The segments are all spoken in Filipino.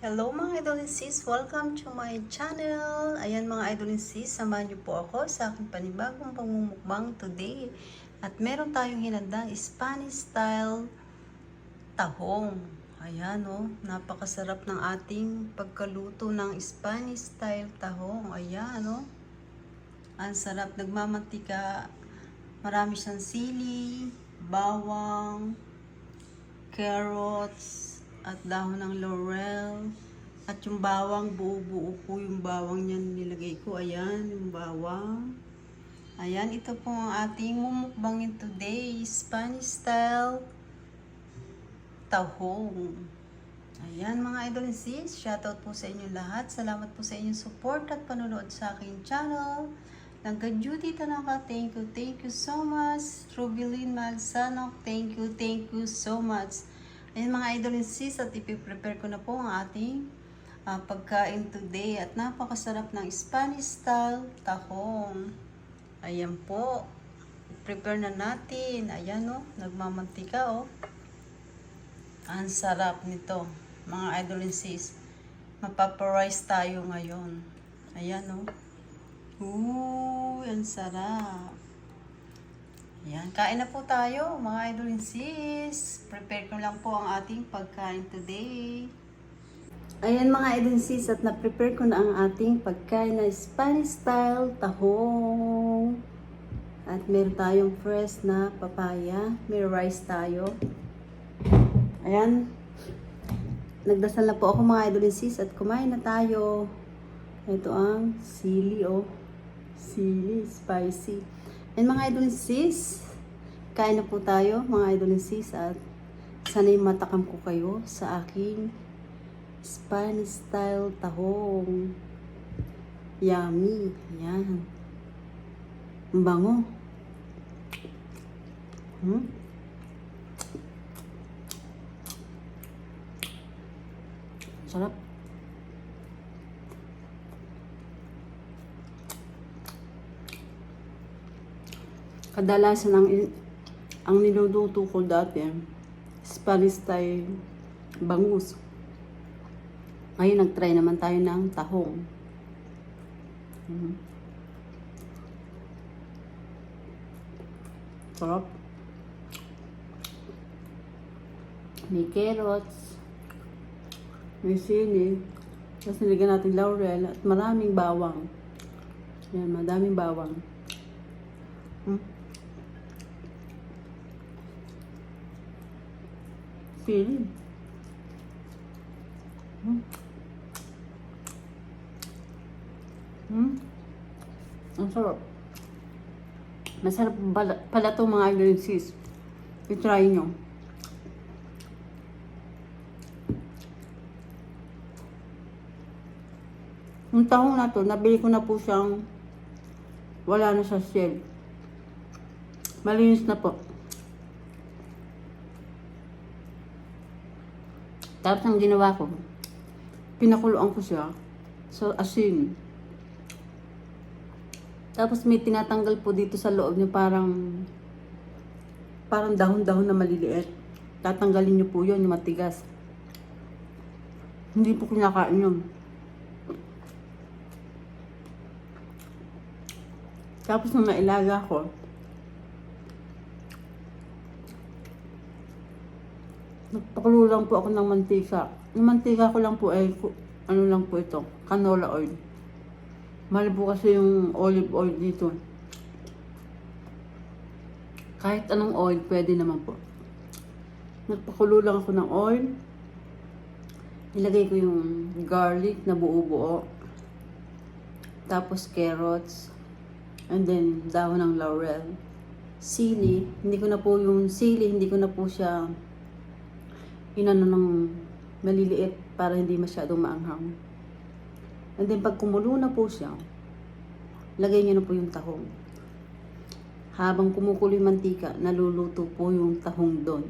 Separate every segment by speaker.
Speaker 1: Hello mga idol and sis, welcome to my channel. Ayan mga idol and sis, samahan niyo po ako sa aking panibagong pangmumukbang today. At meron tayong hinandang Spanish style tahong. Ayan napakasarap ng ating pagkaluto ng Spanish style tahong. Ayan ang sarap, nagmamantika, marami siyang sili, bawang, carrots, at dahon ng laurel. At yung bawang, buo-buo po yung bawang niyan nilagay ko. Ayan, yung bawang. Ayan, ito po ang ating mumukbangin today. Spanish style tahong. Ayan mga idol and sis, shoutout po sa inyo lahat. Salamat po sa inyong support at panonood sa aking channel. Nagka-duty Tanaka, thank you so much. Rubilin Magsanok, thank you so much. Ayan mga idol and sis, at ipiprepare ko na po ang ating pagkain today. At napakasarap ng Spanish style tahong. Ayan po, prepare na natin. Ayan nagmamantika Ang sarap nito mga idol and sis. Mapaparize tayo ngayon. Ayan ang sarap. Ayan, kain na po tayo mga idol and sis. Prepare ko lang po ang ating pagkain today. Ayan mga idol and sis, at na-prepare ko na ang ating pagkain na Spanish style tahong. At meron tayong fresh na papaya. May rice tayo. Ayan. Nagdasal na po ako mga idol and sis at kumain na tayo. Ito ang sili Sili, spicy. And mga idol and sis, kain na po tayo mga idol and sis, at sana'y matakam ko kayo sa aking Spanish style tahong. Yummy. Ayan. Ang bango. Sarap. Kadalasan ang niluluto ko dati, Spanish style bangus. Ngayon nag-try naman tayo ng tahong. Sarap. May carrots, may sili, tapos nilagyan natin laurel at maraming bawang. Yan, madaming bawang. Sili. Ang sarap. Masarap pala itong mga idol and sis. I-try nyo. Yung tahong na to, nabili ko na po siyang wala na sa shell. Malinis na po. Tapos ang ginawa ko, pinakuluan ko siya sa asin. Tapos may tinatanggal po dito sa loob niya, parang dahon-dahon na maliliit. Tatanggalin niyo po yun, yung matigas. Hindi po kinakain yun. Tapos nung nailaga ko, nagpakulo lang po ako ng mantika. Yung mantika ko lang po ay, ano lang po ito, canola oil. Mahal po kasi yung olive oil dito. Kahit anong oil, pwede naman po. Nagpakulo lang ako ng oil. Nilagay ko yung garlic na buo-buo. Tapos carrots. And then, dahon ng laurel. Sili. Hindi ko na po yung sili, hindi ko na po siya inano ng maliliit para hindi masyadong maanghang. And then, pag kumulo na po siya, lagay niyo na po yung tahong. Habang kumukulo yung mantika, naluluto po yung tahong doon.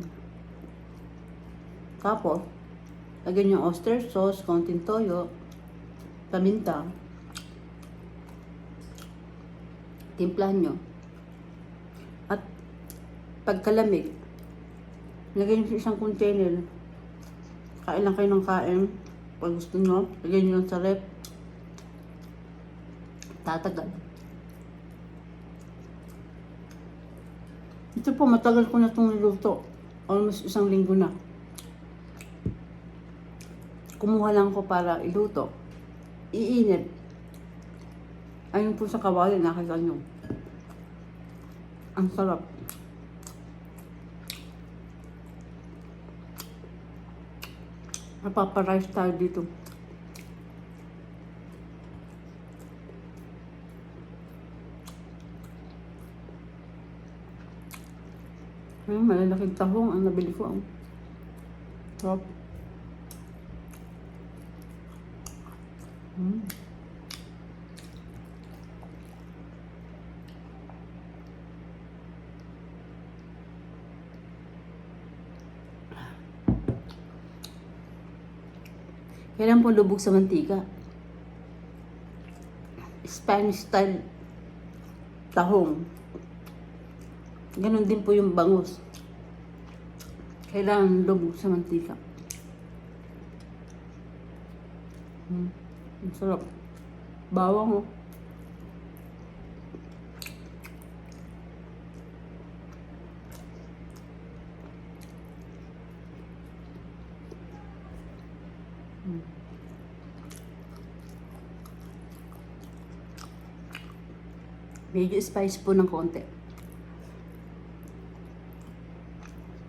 Speaker 1: Tapos, lagyan yung oyster sauce, konting toyo, paminta. Timplahan nyo. At pagkalamig, lagyan nyo sa isang container. Kain lang kayo ng kain. Pag gusto nyo, lagyan nyo lang sa rep. Tatagal. Ito po, matagal ko na itong niluto. Almost 1 linggo na. Kumuha lang ko para iluto. Iinit. Ayun po sa kawali, nakita nyo. Ang sarap. Napaparice tayo dito. Malalaking tahong ang nabili ko. Sarap. Kailan po lubog sa mantika? Spanish style tahong. Ganon din po yung bangus. Kailangan lubog sa mantika. Ang sarap. Bawang, oh. Medyo spice po ng konti.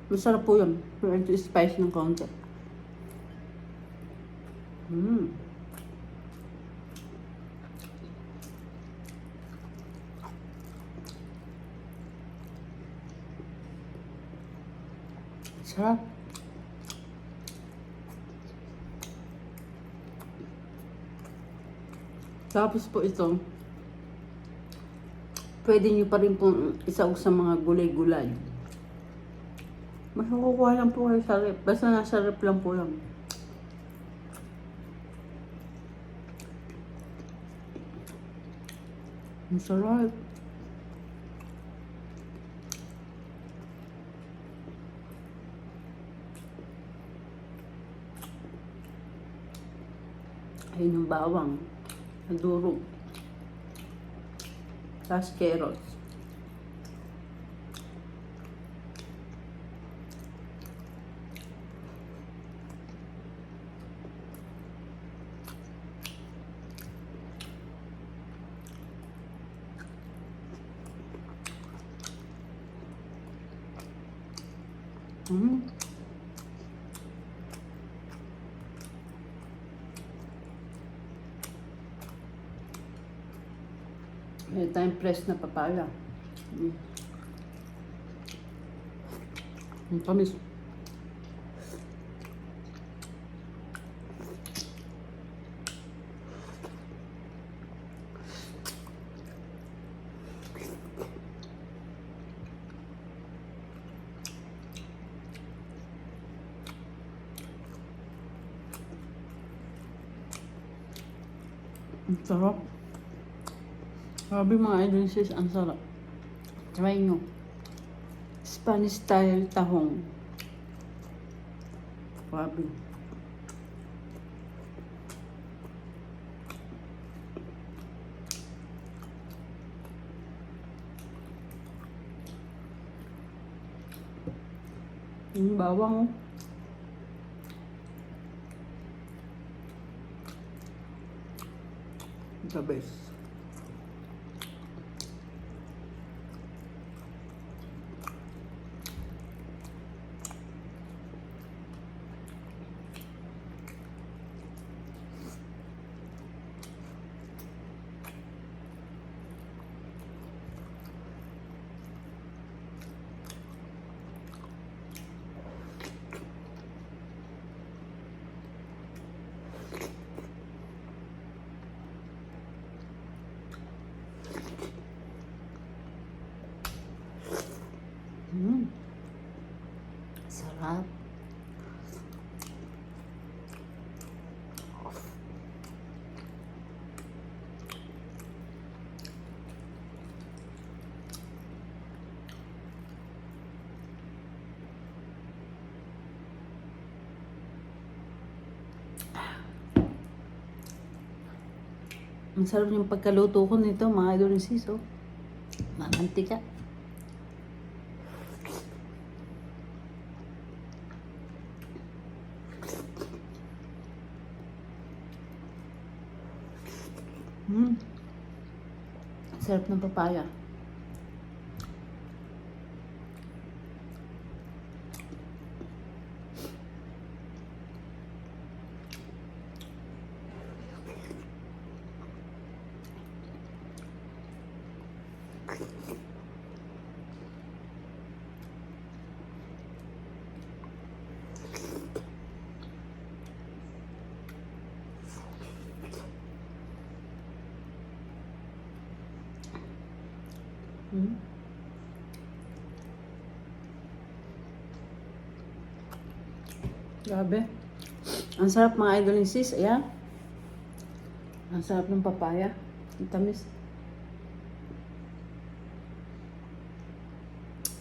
Speaker 1: Masarap po yun. Medyo spice ng konti. Sarap. Tapos po ito, pwede nyo pa rin pong isaog sa mga gulay-gulay. Makukuha lang po kayo sa rep. Basta nasa rep lang po lang. Ang sarap. Ayun yung bawang. Nadurog. Tapos carrots. May tayong press na papaya. Ang tamis. Ang sarap. Sabi mga agencies, ang sarap. Try nyo. Spanish style tahong. Grabe. Yung bawang, oh. The best. Ang sarap yung pagkaluto ko nito, mga idol and sis, oh. Mamantika. Sarap ng papaya. Grabe. Ang sarap mga idol and sis. Ayan. Ang sarap ng papaya. Ang tamis.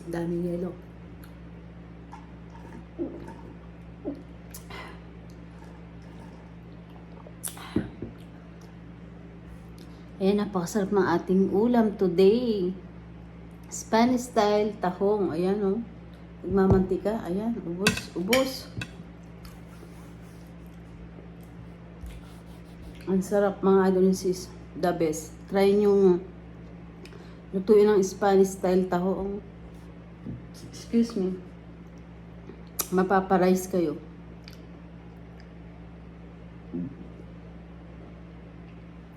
Speaker 1: Daming yelo. Ayan, napakasarap ng ating ulam today. Spanish style tahong. Ayan, oh. Nagmamantika. Ayan, ubos. Ubos. Ang sarap mga idol and sis. The best. Try nyo lutuin ng Spanish style tahong. Excuse me. Mapaparice kayo.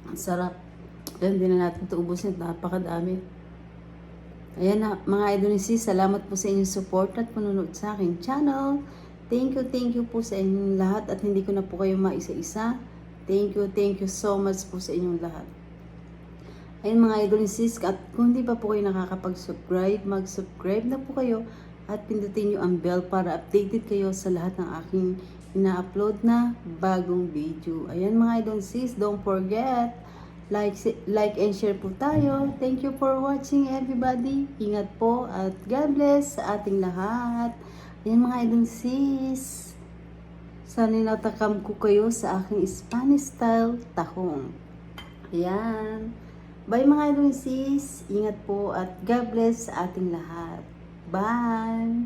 Speaker 1: Ang sarap. Ayan, hindi na natin ito ubusin. Napakadami. Ayan na, mga idol and sis. Salamat po sa inyong support at panunod sa aking channel. Thank you po sa inyong lahat at hindi ko na po kayo maisa-isa. Thank you so much po sa inyong lahat. Ayun mga idol and sis, at kung hindi pa po kayo nakakapag-subscribe, mag-subscribe na po kayo at pindutin nyo ang bell para updated kayo sa lahat ng aking ina-upload na bagong video. Ayan mga idol and sis, don't forget, like and share po tayo. Thank you for watching everybody. Ingat po at God bless sa ating lahat. Ayan mga idol and sis. Sana natakam ko kayo sa aking Spanish style tahong. Ayan. Bye mga idol and sis. Ingat po at God bless sa ating lahat. Bye!